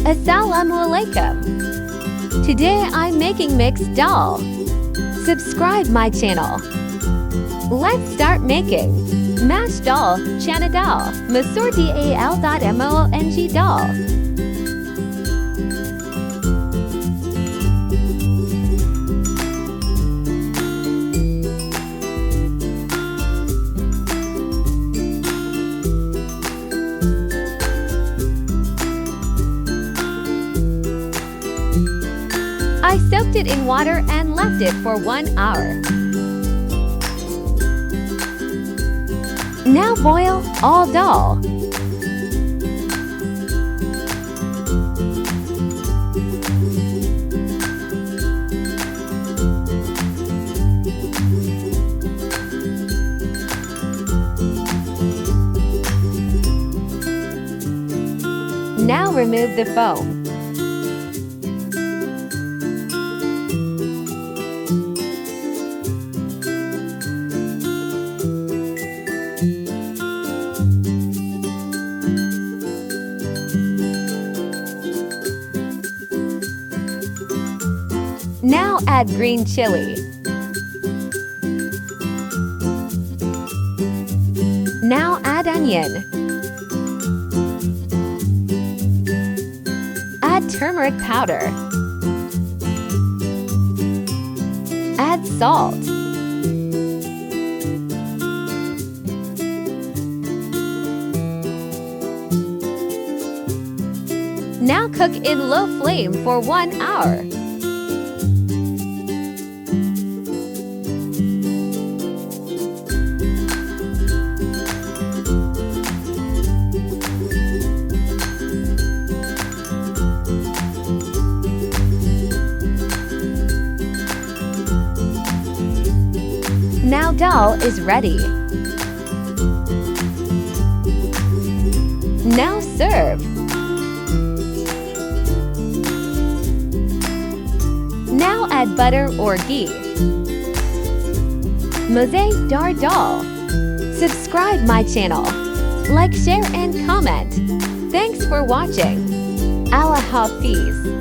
Assalamualaikum. Today I'm making mixed dal. Subscribe my channel. Let's start making. Mashed dal, chana dal, masoor dal.mong dal. I soaked it in water and left it for 1 hour. Now boil all dal. Now remove the foam. Now add green chili. Now add onion. Add turmeric powder. Add salt. Now cook in low flame for 1 hour. Now dal is ready. Now serve. Now add butter or ghee. Mazedar dal. Subscribe my channel. Like, share and comment. Thanks for watching. Allah hafiz.